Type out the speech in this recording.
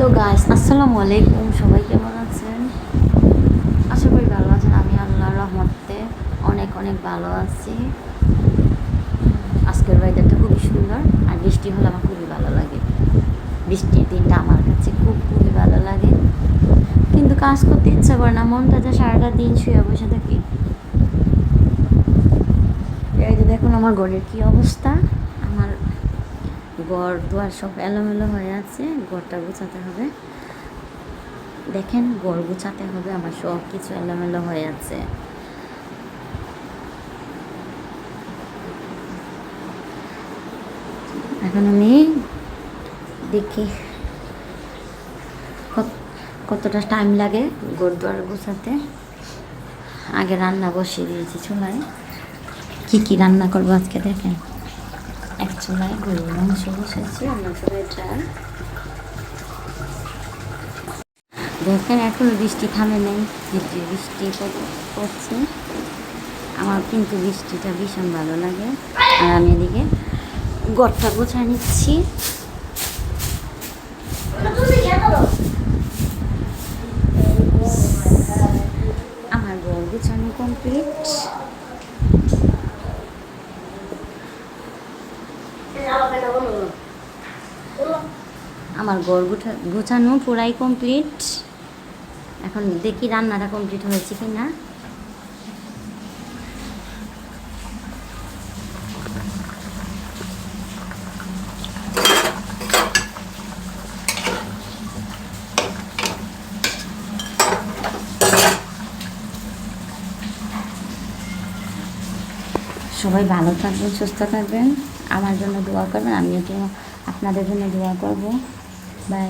Hello guys, আসসালামু আলাইকুম। সবাই কেমন আছেন? আশা করি ভালো আছেন। আমি আল্লাহর রহমতে অনেক অনেক ভালো আছি। আজকের ওয়েদারটা খুবই সুন্দর, আর বৃষ্টি হলে আমার খুবই ভালো লাগে। বৃষ্টির দিনটা আমার কাছে খুবই ভালো লাগে, কিন্তু কাজ করতে ইচ্ছা করে না। মনটা যা সারাটা দিন শুয়ে বসে থাকি। এই যে দেখুন আমার ঘরের কি অবস্থা। আমার ঘর দুয়ার সব এলোমেলো হয়ে আছে, ঘরটা গোছাতে হবে। দেখেন, ঘর গোছাতে হবে, আমার সব কিছু এলোমেলো হয়ে আছে। এখন আমি দেখি কতটা টাইম লাগে ঘর দুয়ার গোছাতে। আগে রান্না বসিয়ে দিয়েছি চুলায়। কী রান্না করবো আজকে দেখেন। এক চুলায় গরুর মাংস বসেছি, অন্য চুলায় চাল। দেখেন এখনো বৃষ্টি থামে নেই, বৃষ্টি পড়ছে। আমার কিন্তু বৃষ্টিটা ভীষণ ভালো লাগে। আর আমি এদিকে ঘরটা গোছায় নিচ্ছি। আমার ঘর গোছানো কমপ্লিট। আমার ঘর গোছানো পুরাই কমপ্লিট। এখন দেখি রান্নাটা কমপ্লিট হয়েছে কি না। সবাই ভালো থাকবেন, সুস্থ থাকবেন, আমার জন্য দোয়া করবেন, আমিও তো আপনাদের জন্য দোয়া করব। বাই।